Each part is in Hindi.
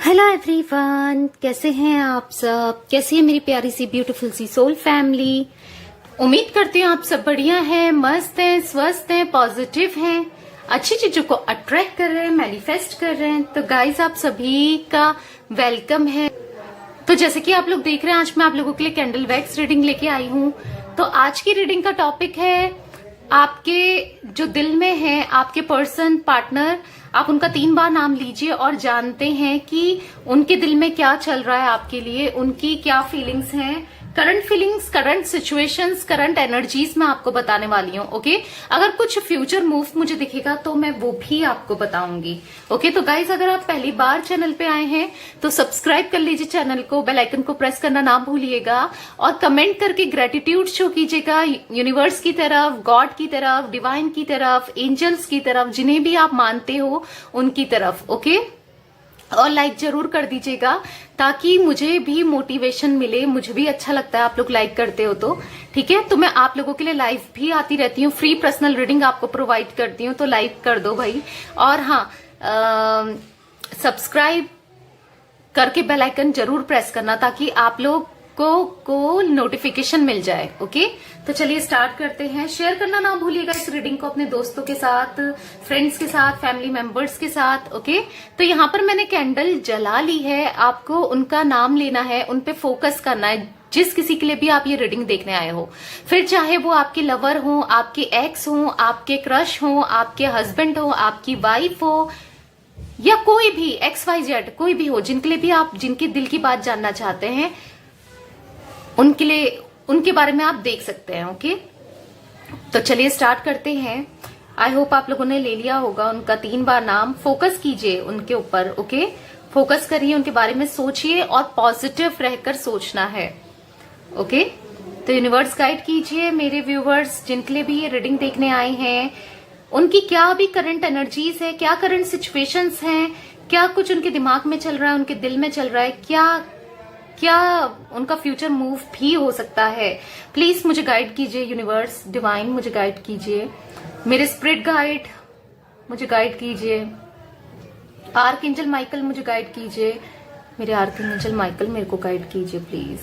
हेलो एवरीवन, कैसे हैं आप सब? कैसी है मेरी प्यारी सी ब्यूटीफुल सी सोल फैमिली? उम्मीद करती हूँ आप सब बढ़िया हैं, मस्त हैं, स्वस्थ हैं, पॉजिटिव हैं, अच्छी चीजों को अट्रैक्ट कर रहे हैं, मैनिफेस्ट कर रहे हैं। तो गाइस, आप सभी का वेलकम है। तो जैसे कि आप लोग देख रहे हैं, आज मैं आप लोगों के लिए कैंडल वैक्स रीडिंग लेके आई हूँ। तो आज की रीडिंग का टॉपिक है आपके जो दिल में है, आपके पर्सन, पार्टनर, आप उनका 3 बार नाम लीजिए और जानते हैं कि उनके दिल में क्या चल रहा है आपके लिए, उनकी क्या फीलिंग्स हैं, current feelings, current situations, current energies मैं आपको बताने वाली हूँ। ओके, अगर कुछ फ्यूचर मूव मुझे दिखेगा तो मैं वो भी आपको बताऊंगी। ओके, तो गाइज, अगर आप पहली बार चैनल पे आए हैं तो सब्सक्राइब कर लीजिए चैनल को, बेल आइकन को प्रेस करना ना भूलिएगा और कमेंट करके ग्रेटिट्यूड शो कीजिएगा यूनिवर्स की तरफ, गॉड की तरफ, डिवाइन की तरफ, एंजल्स की तरफ, जिन्हें भी आप मानते हो उनकी तरफ। ओके, और लाइक जरूर कर दीजिएगा ताकि मुझे भी मोटिवेशन मिले। मुझे भी अच्छा लगता है आप लोग लाइक करते हो तो। ठीक है, तो मैं आप लोगों के लिए लाइव भी आती रहती हूँ, फ्री पर्सनल रीडिंग आपको प्रोवाइड करती हूँ, तो लाइक कर दो भाई। और हाँ, सब्सक्राइब करके बेल आइकन जरूर प्रेस करना ताकि आप लोग को नोटिफिकेशन मिल जाए। ओके, तो चलिए स्टार्ट करते हैं। शेयर करना ना भूलिएगा इस रीडिंग को अपने दोस्तों के साथ, फ्रेंड्स के साथ, फैमिली मेंबर्स के साथ। ओके, तो यहाँ पर मैंने कैंडल जला ली है, आपको उनका नाम लेना है, उन पे फोकस करना है, जिस किसी के लिए भी आप ये रीडिंग देखने आए हो। फिर चाहे वो आपके लवर हो, आपके एक्स हो, आपके क्रश हो, आपके हस्बैंड हो, आपकी वाइफ हो, या कोई भी XYZ कोई भी हो, जिनके लिए भी आप, जिनके दिल की बात जानना चाहते हैं, उनके लिए, उनके बारे में आप देख सकते हैं। ओके, तो चलिए स्टार्ट करते हैं। आई होप आप लोगों ने ले लिया होगा उनका 3 बार नाम। फोकस कीजिए उनके ऊपर। ओके, फोकस करिए, उनके बारे में सोचिए और पॉजिटिव रहकर सोचना है। ओके, तो यूनिवर्स गाइड कीजिए मेरे व्यूवर्स, जिनके लिए भी ये रीडिंग देखने आए हैं, उनकी क्या भी करंट एनर्जीज है, क्या करंट सिचुएशंस हैं, क्या कुछ उनके दिमाग में चल रहा है, उनके दिल में चल रहा है, क्या उनका फ्यूचर मूव भी हो सकता है। प्लीज मुझे गाइड कीजिए यूनिवर्स, डिवाइन मुझे गाइड कीजिए, मेरे स्पिरिट गाइड मुझे गाइड कीजिए, आर्कएंजल माइकल मुझे गाइड कीजिए, मेरे आर्कएंजल माइकल मेरे को गाइड कीजिए प्लीज।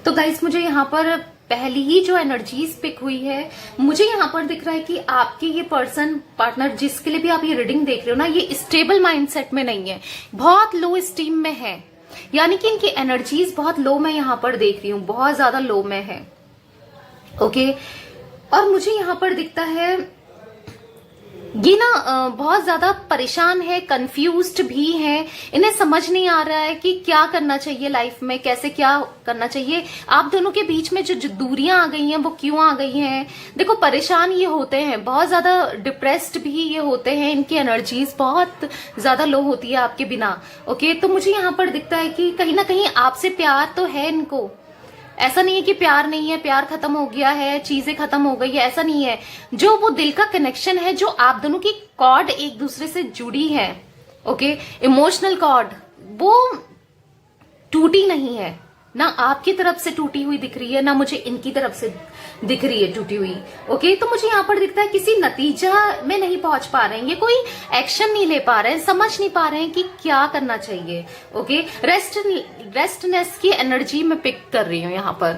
तो गाइस, मुझे यहाँ पर पहली ही जो एनर्जीज पिक हुई है, मुझे यहाँ पर दिख रहा है कि आपके ये पर्सन, पार्टनर, जिसके लिए भी आप ये रीडिंग देख रहे हो ना, ये स्टेबल माइंडसेट में नहीं है, बहुत लो स्टीम में है। यानी कि इनकी एनर्जीज बहुत लो मैं यहाँ पर देख रही हूँ, बहुत ज्यादा लो में है। ओके, और मुझे यहाँ पर दिखता है ये ना बहुत ज्यादा परेशान है, कंफ्यूज्ड भी है, इन्हें समझ नहीं आ रहा है कि क्या करना चाहिए लाइफ में, कैसे क्या करना चाहिए। आप दोनों के बीच में जो दूरियां आ गई हैं वो क्यों आ गई हैं? देखो, परेशान ये होते हैं, बहुत ज्यादा डिप्रेस्ड भी ये होते हैं, इनकी एनर्जीज बहुत ज्यादा लो होती है आपके बिना। ओके, तो मुझे यहाँ पर दिखता है कि कहीं ना कहीं आपसे प्यार तो है इनको, ऐसा नहीं है कि प्यार नहीं है, प्यार खत्म हो गया है, चीजें खत्म हो गई है, ऐसा नहीं है। जो वो दिल का कनेक्शन है, जो आप दोनों की कॉर्ड एक दूसरे से जुड़ी है, ओके, इमोशनल कॉर्ड, वो टूटी नहीं है। ना आपकी तरफ से टूटी हुई दिख रही है, ना मुझे इनकी तरफ से दिख रही है टूटी हुई। ओके, तो मुझे यहाँ पर दिखता है किसी नतीजा में नहीं पहुंच पा रहे हैं, ये कोई एक्शन नहीं ले पा रहे हैं, समझ नहीं पा रहे हैं कि क्या करना चाहिए। ओके, रेस्टनेस की एनर्जी में पिक कर रही हूँ यहाँ पर,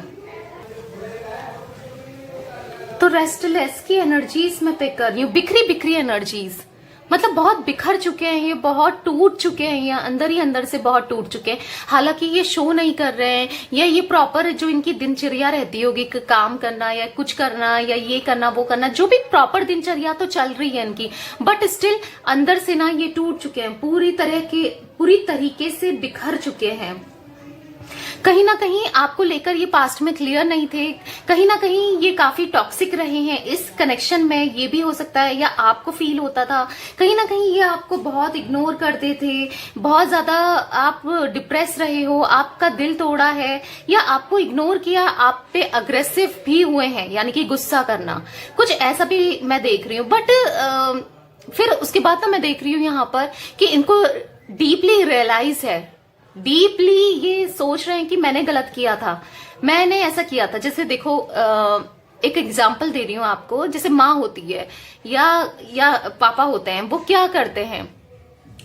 तो रेस्टलेस की एनर्जीज में पिक कर रही हूँ, बिखरी बिखरी एनर्जीज, मतलब बहुत बिखर चुके हैं ये, बहुत टूट चुके हैं ये, अंदर ही अंदर से बहुत टूट चुके हैं। हालांकि ये शो नहीं कर रहे हैं, या ये प्रॉपर जो इनकी दिनचर्या रहती होगी, काम करना या कुछ करना या ये करना वो करना, जो भी प्रॉपर दिनचर्या तो चल रही है इनकी, बट स्टिल अंदर से ना ये टूट चुके हैं, पूरी तरीके से बिखर चुके हैं। कहीं ना कहीं आपको लेकर ये पास्ट में क्लियर नहीं थे, कहीं ना कहीं ये काफी टॉक्सिक रहे हैं इस कनेक्शन में, ये भी हो सकता है, या आपको फील होता था कहीं ना कहीं ये आपको बहुत इग्नोर करते थे, बहुत ज्यादा आप डिप्रेस रहे हो, आपका दिल तोड़ा है, या आपको इग्नोर किया, आप पे अग्रेसिव भी हुए हैं, यानी कि गुस्सा करना, कुछ ऐसा भी मैं देख रही हूँ। बट फिर उसके बाद तो मैं देख रही हूँ यहाँ पर कि इनको डीपली रियलाइज है, डीपली ये सोच रहे हैं कि मैंने गलत किया था, मैंने ऐसा किया था। जैसे देखो, एक एग्जाम्पल दे रही हूँ आपको, जैसे माँ होती है या पापा होते हैं, वो क्या करते हैं,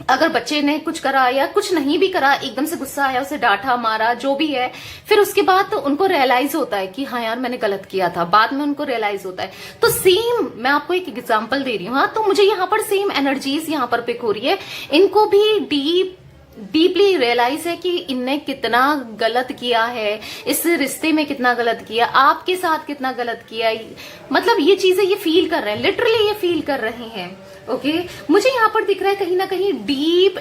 अगर बच्चे ने कुछ करा या कुछ नहीं भी करा, एकदम से गुस्सा आया, उसे डांटा मारा जो भी है, फिर उसके बाद तो उनको रियलाइज होता है कि हाँ यार मैंने गलत किया था, बाद में उनको रियलाइज होता है। तो सेम मैं आपको एक एग्जांपल दे रही हूँ। हाँ, तो मुझे यहाँ पर सेम एनर्जीज यहाँ पर पिक हो रही है। इनको भी डीपली रियलाइज है कि इनने कितना गलत किया है, इस रिश्ते में कितना गलत किया, आपके साथ कितना गलत किया, मतलब ये चीजें ये फील कर रहे हैं, लिटरली ये फील कर रहे हैं। ओके, मुझे यहाँ पर दिख रहा है कहीं ना कहीं डीप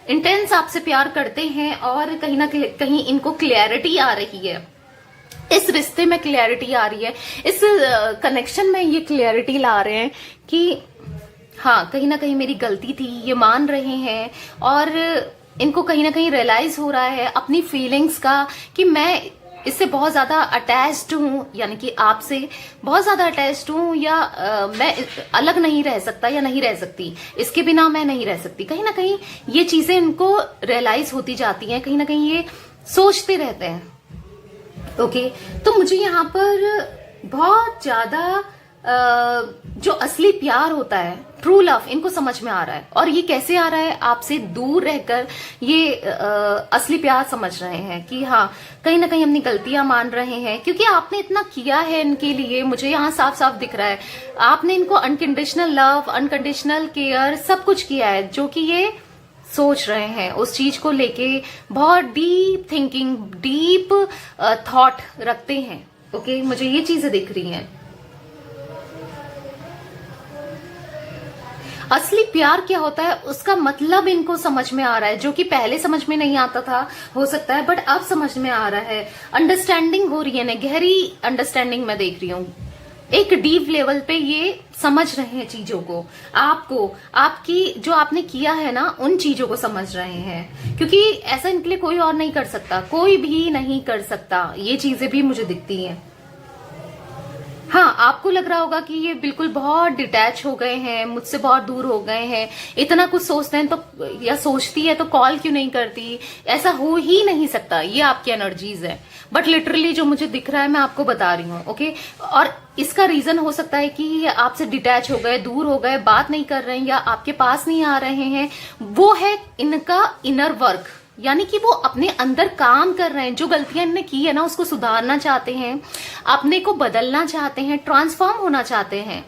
इंटेंस आपसे प्यार करते हैं, और कहीं ना कहीं इनको क्लैरिटी आ रही है, इस रिश्ते में क्लैरिटी आ रही है, इस कनेक्शन में ये क्लैरिटी ला रहे हैं कि हाँ कहीं ना कहीं मेरी गलती थी, ये मान रहे हैं। और इनको कहीं ना कहीं रियलाइज हो रहा है अपनी फीलिंग्स का कि मैं इससे बहुत ज्यादा अटैच्ड हूं, यानी कि आपसे बहुत ज्यादा अटैच्ड हूं, या मैं अलग नहीं रह सकता या नहीं रह सकती, इसके बिना मैं नहीं रह सकती। कहीं ना कहीं ये चीजें इनको रियलाइज होती जाती हैं, कहीं ना कहीं ये सोचते रहते हैं। ओके, तो मुझे यहाँ पर बहुत ज्यादा जो असली प्यार होता है, ट्रू लव, इनको समझ में आ रहा है। और ये कैसे आ रहा है, आपसे दूर रहकर ये असली प्यार समझ रहे हैं कि हाँ कहीं ना कहीं अपनी गलतियां मान रहे हैं, क्योंकि आपने इतना किया है इनके लिए। मुझे यहाँ साफ साफ दिख रहा है आपने इनको अनकंडीशनल लव, अनकंडीशनल केयर सब कुछ किया है, जो कि ये सोच रहे हैं उस चीज को लेके बहुत डीप थिंकिंग, डीप थॉट रखते हैं। ओके, मुझे ये चीजें दिख रही हैं। असली प्यार क्या होता है उसका मतलब इनको समझ में आ रहा है, जो कि पहले समझ में नहीं आता था हो सकता है, बट अब समझ में आ रहा है। अंडरस्टैंडिंग हो रही है ना, गहरी अंडरस्टैंडिंग मैं देख रही हूँ, एक डीप लेवल पे ये समझ रहे हैं चीजों को, आपको, आपकी जो आपने किया है ना उन चीजों को समझ रहे हैं, क्योंकि ऐसा इनके लिए कोई और नहीं कर सकता, कोई भी नहीं कर सकता। ये चीजें भी मुझे दिखती हैं। हाँ, आपको लग रहा होगा कि ये बिल्कुल बहुत डिटैच हो गए हैं, मुझसे बहुत दूर हो गए हैं, इतना कुछ सोचते हैं तो, या सोचती है तो कॉल क्यों नहीं करती, ऐसा हो ही नहीं सकता। ये आपकी एनर्जीज है, बट लिटरली जो मुझे दिख रहा है मैं आपको बता रही हूँ। ओके, और इसका रीजन हो सकता है कि ये आपसे डिटैच हो गए, दूर हो गए, बात नहीं कर रहे हैं या आपके पास नहीं आ रहे हैं। वो है इनका इनर वर्क, यानी कि वो अपने अंदर काम कर रहे हैं। जो गलतियां इन्होंने की है ना उसको सुधारना चाहते हैं, अपने को बदलना चाहते हैं, ट्रांसफॉर्म होना चाहते हैं।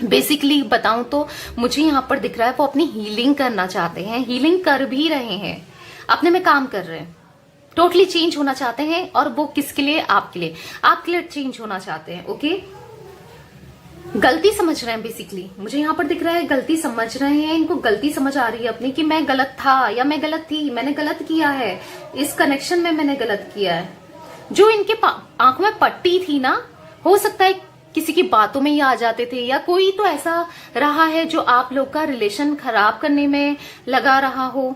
बेसिकली बताऊं तो मुझे यहाँ पर दिख रहा है वो अपनी हीलिंग करना चाहते हैं, हीलिंग कर भी रहे हैं, अपने में काम कर रहे हैं, टोटली चेंज होना चाहते हैं। और वो किसके लिए, आपके लिए, आपके लिए चेंज होना चाहते हैं। ओके, गलती समझ रहे हैं, बेसिकली मुझे यहाँ पर दिख रहा है गलती समझ रहे हैं, इनको गलती समझ आ रही है अपनी कि मैं गलत था या मैं गलत थी, मैंने गलत किया है, इस कनेक्शन में मैंने गलत किया है। जो इनके आंखों में पट्टी थी ना, हो सकता है किसी की बातों में ही आ जाते थे, या कोई तो ऐसा रहा है जो आप लोग का रिलेशन खराब करने में लगा रहा हो।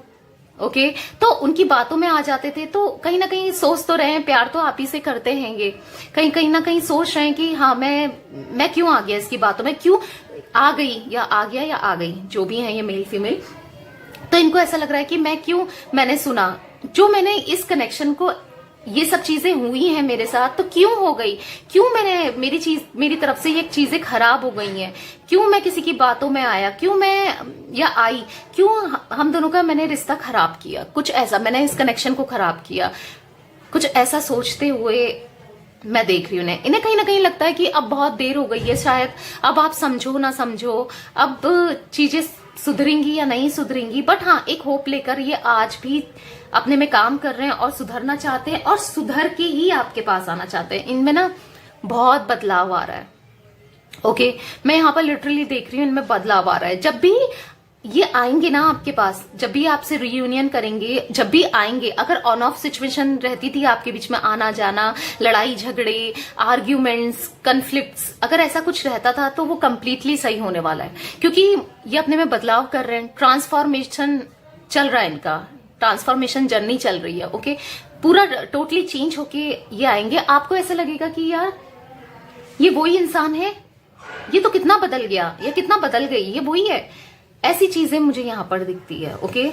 ओके, तो उनकी बातों में आ जाते थे, तो कहीं ना कहीं सोच तो रहे हैं, प्यार तो आप ही से करते हैंगे, कहीं ना कहीं सोच रहे हैं कि हाँ मैं क्यों आ गया इसकी बातों में, क्यों आ गई या आ गया या आ गई, जो भी है ये मेल फीमेल। तो इनको ऐसा लग रहा है कि मैंने सुना, जो मैंने इस कनेक्शन को, ये सब चीजें हुई हैं मेरे साथ, तो क्यों हो गई, क्यों मेरी तरफ से ये चीजें खराब हो गई हैं, क्यों मैं किसी की बातों में आया, क्यों हम दोनों का मैंने रिश्ता खराब किया, कुछ ऐसा मैंने इस कनेक्शन को खराब किया, कुछ ऐसा सोचते हुए मैं देख रही हूँ। इन्हें कहीं ना कहीं लगता है कि अब बहुत देर हो गई है, शायद अब आप समझो ना समझो, अब चीजें सुधरेंगी या नहीं सुधरेंगी, बट हाँ एक होप लेकर ये आज भी अपने में काम कर रहे हैं और सुधरना चाहते हैं, और सुधर के ही आपके पास आना चाहते हैं। इनमें ना बहुत बदलाव आ रहा है। ओके, मैं यहाँ पर लिटरली देख रही हूँ इनमें बदलाव आ रहा है। जब भी ये आएंगे ना आपके पास, जब भी आपसे रियूनियन करेंगे, जब भी आएंगे, अगर ऑन ऑफ सिचुएशन रहती थी आपके बीच में, आना जाना, लड़ाई झगड़े, आर्ग्यूमेंट्स, कन्फ्लिक्ट्स, अगर ऐसा कुछ रहता था तो वो कंप्लीटली सही होने वाला है, क्योंकि ये अपने में बदलाव कर रहे हैं, ट्रांसफॉर्मेशन चल रहा है इनका, ट्रांसफॉर्मेशन जर्नी चल रही है। ओके, पूरा टोटली चेंज होके ये आएंगे। आपको ऐसा लगेगा कि यार ये वही इंसान है, ये तो कितना बदल गया, ये कितना बदल गई, ये वही है, ऐसी चीजें मुझे यहां पर दिखती है। ओके,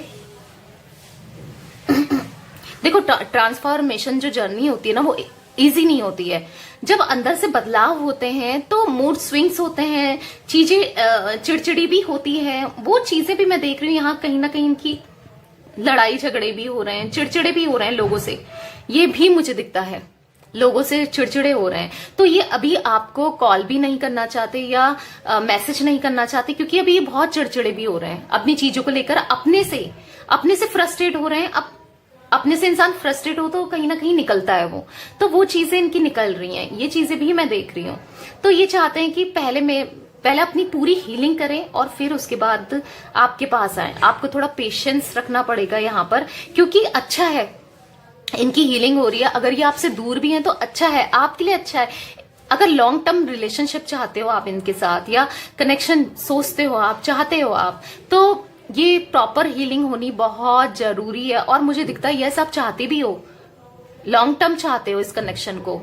देखो ट्रांसफॉर्मेशन जो जर्नी होती है ना, वो इजी नहीं होती है। जब अंदर से बदलाव होते हैं तो मूड स्विंग्स होते हैं, चीजें चिड़चिड़ी भी होती है। वो चीजें भी मैं देख रही हूँ यहाँ, कहीं ना कहीं इनकी लड़ाई झगड़े भी हो रहे हैं, चिड़चिड़े भी हो रहे हैं लोगों से, ये भी मुझे दिखता है। लोगों से चिड़चिड़े हो रहे हैं, तो ये अभी आपको कॉल भी नहीं करना चाहते या मैसेज नहीं करना चाहते, क्योंकि अभी ये बहुत चिड़चिड़े भी हो रहे हैं अपनी चीजों को लेकर, अपने से फ्रस्ट्रेट हो रहे हैं। अब अपने से इंसान फ्रस्ट्रेट हो तो कहीं ना कहीं निकलता है वो, तो वो चीजें इनकी निकल रही हैं, ये चीजें भी मैं देख रही हूँ। तो ये चाहते हैं कि पहले अपनी पूरी हीलिंग करें और फिर उसके बाद आपके पास आए। आपको थोड़ा पेशेंस रखना पड़ेगा यहाँ पर, क्योंकि अच्छा है इनकी हीलिंग हो रही है। अगर ये आपसे दूर भी हैं तो अच्छा है, आपके लिए अच्छा है। अगर लॉन्ग टर्म रिलेशनशिप चाहते हो आप इनके साथ, या कनेक्शन सोचते हो आप, चाहते हो आप, तो ये प्रॉपर हीलिंग होनी बहुत जरूरी है। और मुझे दिखता है यस आप चाहते भी हो, लॉन्ग टर्म चाहते हो इस कनेक्शन को,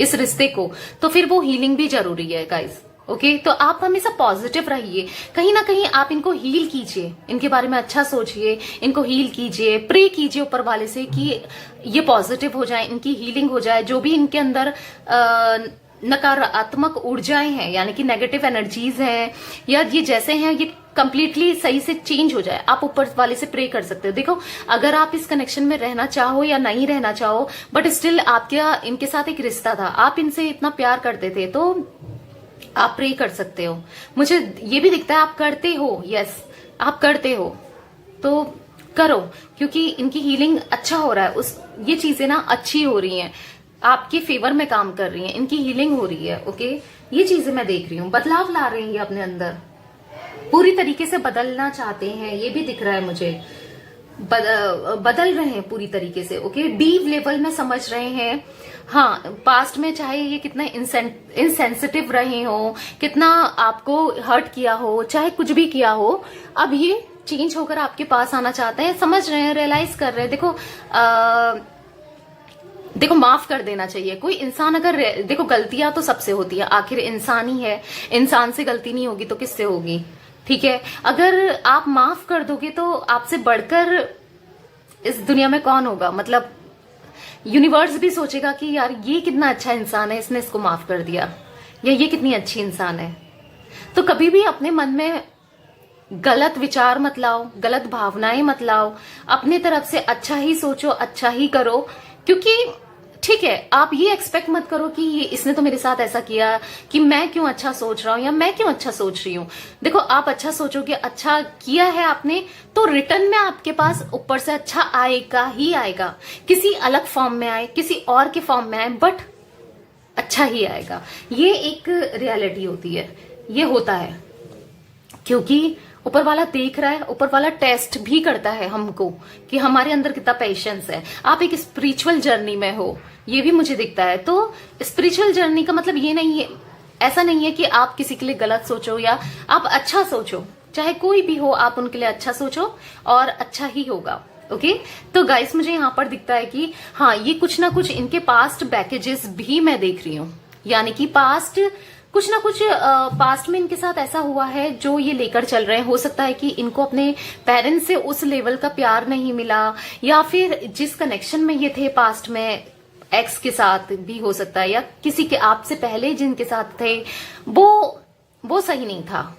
इस रिश्ते को, तो फिर वो हीलिंग भी जरूरी है गाइस। ओके, तो आप हमेशा पॉजिटिव रहिए, कहीं ना कहीं आप इनको हील कीजिए, इनके बारे में अच्छा सोचिए, इनको हील कीजिए, प्रे कीजिए ऊपर वाले से कि ये पॉजिटिव हो जाए, इनकी हीलिंग हो जाए। जो भी इनके अंदर नकारात्मक ऊर्जाएं हैं, यानी कि नेगेटिव एनर्जीज हैं, या ये जैसे हैं, ये कंप्लीटली सही से चेंज हो जाए। आप ऊपर वाले से प्रे कर सकते हो। देखो, अगर आप इस कनेक्शन में रहना चाहो या नहीं रहना चाहो, बट स्टिल आपका इनके साथ एक रिश्ता था, आप इनसे इतना प्यार करते थे, तो आप प्रे कर सकते हो। मुझे ये भी दिखता है आप करते हो, यस आप करते हो, तो करो, क्योंकि इनकी हीलिंग अच्छा हो रहा है। ये चीजें ना अच्छी हो रही हैं, आपके फेवर में काम कर रही हैं, इनकी हीलिंग हो रही है। ओके, ये चीजें मैं देख रही हूँ, बदलाव ला रही हैं अपने अंदर, पूरी तरीके से बदलना चाहते हैं, ये भी दिख रहा है मुझे। बदल रहे हैं पूरी तरीके से। ओके, डीप लेवल में समझ रहे हैं। हाँ, पास्ट में चाहे ये कितना इनसेंसिटिव रहे हो, कितना आपको हर्ट किया हो, चाहे कुछ भी किया हो, अब ये चेंज होकर आपके पास आना चाहते हैं, समझ रहे हैं, रियलाइज कर रहे हैं। देखो माफ कर देना चाहिए। कोई इंसान अगर, देखो गलतियां तो सबसे होती है, आखिर इंसान ही है, इंसान से गलती नहीं होगी तो किससे होगी, ठीक है। अगर आप माफ कर दोगे तो आपसे बढ़कर इस दुनिया में कौन होगा, मतलब यूनिवर्स भी सोचेगा कि यार ये कितना अच्छा इंसान है, इसने इसको माफ कर दिया, या ये कितनी अच्छी इंसान है। तो कभी भी अपने मन में गलत विचार मत लाओ, गलत भावनाएं मत लाओ, अपने तरफ से अच्छा ही सोचो, अच्छा ही करो। क्योंकि ठीक है, आप ये एक्सपेक्ट मत करो कि ये इसने तो मेरे साथ ऐसा किया कि मैं क्यों अच्छा सोच रहा हूं या मैं क्यों अच्छा सोच रही हूं। देखो, आप अच्छा सोचोगे, अच्छा किया है आपने, तो रिटर्न में आपके पास ऊपर से अच्छा आएगा ही आएगा। किसी अलग फॉर्म में आए, किसी और के फॉर्म में आए, बट अच्छा ही आएगा। ये एक रियलिटी होती है, ये होता है, क्योंकि ऊपर वाला देख रहा है, ऊपर वाला टेस्ट भी करता है हमको कि हमारे अंदर कितना पेशेंस है। आप एक स्पिरिचुअल जर्नी में हो, ये भी मुझे दिखता है। तो स्पिरिचुअल जर्नी का मतलब ये नहीं है, ऐसा नहीं है कि आप किसी के लिए गलत सोचो या आप अच्छा सोचो, चाहे कोई भी हो, आप उनके लिए अच्छा सोचो और अच्छा ही होगा। ओके, तो गाइस मुझे यहाँ पर दिखता है कि हाँ, ये कुछ ना कुछ इनके पास्ट बैकेजेस भी मैं देख रही हूँ, यानी कि कुछ ना कुछ पास्ट में इनके साथ ऐसा हुआ है जो ये लेकर चल रहे हैं। हो सकता है कि इनको अपने पेरेंट्स से उस लेवल का प्यार नहीं मिला, या फिर जिस कनेक्शन में ये थे पास्ट में, एक्स के साथ भी हो सकता है, या किसी के आपसे पहले जिनके साथ थे वो सही नहीं था,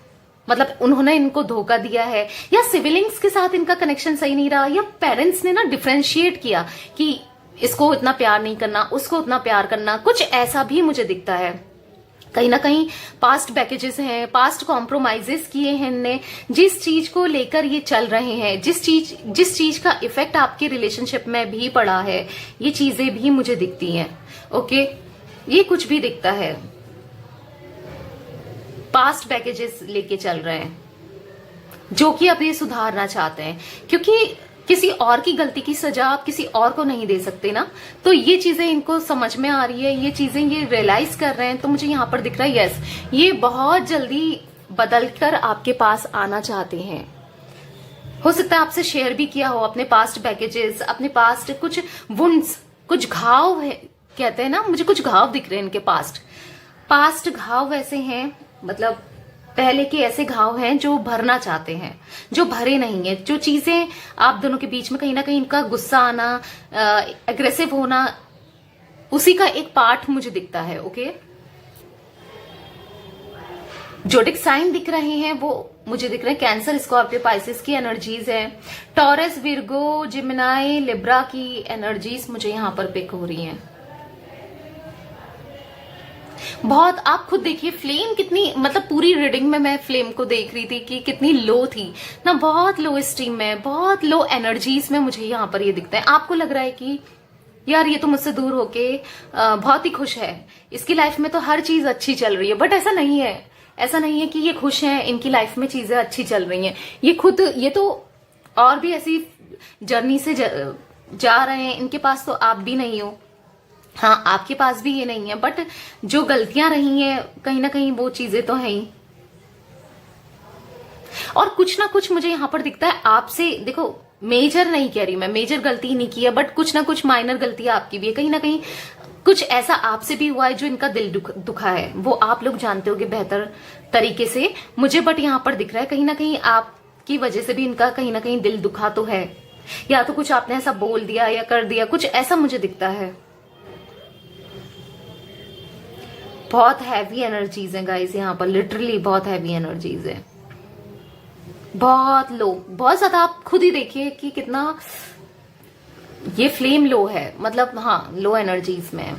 मतलब उन्होंने इनको धोखा दिया है, या सिबलिंग्स के साथ इनका कनेक्शन सही नहीं रहा, या पेरेंट्स ने ना डिफरेंशिएट किया कि इसको इतना प्यार नहीं करना, उसको उतना प्यार करना, कुछ ऐसा भी मुझे दिखता है। कहीं ना कहीं पास्ट पैकेजेस हैं, पास्ट कॉम्प्रोमाइजेस किए हैं इनने, जिस चीज को लेकर ये चल रहे हैं, जिस चीज का इफेक्ट आपके रिलेशनशिप में भी पड़ा है, ये चीजें भी मुझे दिखती हैं। ओके, ये कुछ भी दिखता है, पास्ट पैकेजेस लेके चल रहे हैं, जो कि अब ये सुधारना चाहते हैं, क्योंकि किसी और की गलती की सजा आप किसी और को नहीं दे सकते ना। तो ये चीजें इनको समझ में आ रही है, ये चीजें ये रियलाइज कर रहे हैं। तो मुझे यहाँ पर दिख रहा है यस, ये बहुत जल्दी बदलकर आपके पास आना चाहते हैं। हो सकता है आपसे शेयर भी किया हो अपने पास्ट पैकेजेस, अपने पास्ट कुछ वुंड्स, कुछ घाव है, कहते हैं ना, मुझे कुछ घाव दिख रहे हैं इनके पास्ट घाव वैसे हैं, मतलब पहले के ऐसे घाव हैं जो भरना चाहते हैं, जो भरे नहीं है। जो चीजें आप दोनों के बीच में कहीं ना कहीं इनका गुस्सा आना, एग्रेसिव होना, उसी का एक पार्ट मुझे दिखता है। ओके, जोडिक साइन दिख रहे हैं वो मुझे दिख रहे हैं कैंसर, स्कॉर्पियो, पाइसेस की एनर्जीज है। टॉरस, विर्गो, जिमिनाई, लिब्रा की एनर्जीज मुझे यहां पर पिक हो रही हैं। बहुत, आप खुद देखिए फ्लेम कितनी, मतलब पूरी रीडिंग में मैं फ्लेम को देख रही थी कि कितनी लो थी ना, बहुत लो स्टीम में, बहुत लो एनर्जीज में मुझे यहाँ पर ये दिखता है। आपको लग रहा है कि यार ये तो मुझसे दूर होके बहुत ही खुश है, इसकी लाइफ में तो हर चीज अच्छी चल रही है, बट ऐसा नहीं है। ऐसा नहीं है कि ये खुश हैं, इनकी लाइफ में चीजें अच्छी चल रही हैं। ये खुद, ये तो और भी ऐसी जर्नी से जा रहे हैं। इनके पास तो आप भी नहीं हो, हाँ आपके पास भी ये नहीं है, बट जो गलतियां रही हैं कहीं ना कहीं वो चीजें तो हैं ही। और कुछ ना कुछ मुझे यहां पर दिखता है आपसे, देखो मेजर नहीं कह रही मैं, मेजर गलती नहीं की है, बट कुछ ना कुछ माइनर गलती आपकी भी है। कहीं ना कहीं कुछ ऐसा आपसे भी हुआ है जो इनका दिल दुखा है, वो आप लोग जानते होगे बेहतर तरीके से मुझे, बट यहां पर दिख रहा है कहीं ना कहीं आपकी वजह से भी इनका कहीं ना कहीं दिल दुखा तो है, या तो कुछ आपने ऐसा बोल दिया या कर दिया, कुछ ऐसा मुझे दिखता है। बहुत हैवी एनर्जीज हैं गाइस यहाँ पर, लिटरली बहुत हैवी एनर्जीज है, बहुत लो, बहुत ज्यादा। आप खुद ही देखिए कि कितना ये फ्लेम लो है, मतलब हाँ लो एनर्जीज में है।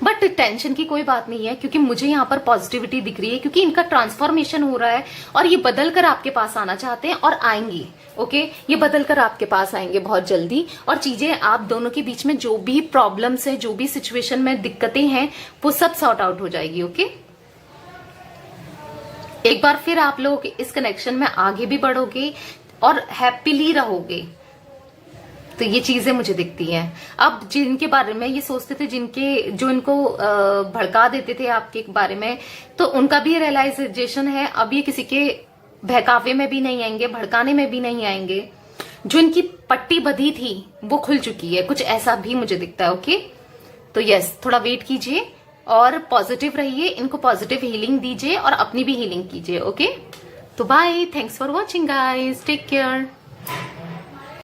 बट टेंशन की कोई बात नहीं है, क्योंकि मुझे यहाँ पर पॉजिटिविटी दिख रही है, क्योंकि इनका ट्रांसफॉर्मेशन हो रहा है और ये बदल कर आपके पास आना चाहते हैं और आएंगे। ओके, ये बदल कर आपके पास आएंगे बहुत जल्दी, और चीजें आप दोनों के बीच में जो भी प्रॉब्लम्स है, जो भी सिचुएशन में दिक्कतें हैं, वो सब सॉर्ट आउट हो जाएगी। ओके, एक बार फिर आप लोग इस कनेक्शन में आगे भी बढ़ोगे और हैप्पीली रहोगे, तो ये चीजें मुझे दिखती हैं। अब जिनके बारे में ये सोचते थे, जिनके जो इनको भड़का देते थे आपके बारे में, तो उनका भी रियलाइजेशन है, अब ये किसी के बहकावे में भी नहीं आएंगे, भड़काने में भी नहीं आएंगे। जो इनकी पट्टी बंधी थी वो खुल चुकी है, कुछ ऐसा भी मुझे दिखता है। ओके, तो यस, थोड़ा वेट कीजिए और पॉजिटिव रहिए, इनको पॉजिटिव हीलिंग दीजिए और अपनी भी हीलिंग कीजिए। ओके, तो bye, thanks for watching guys, take care.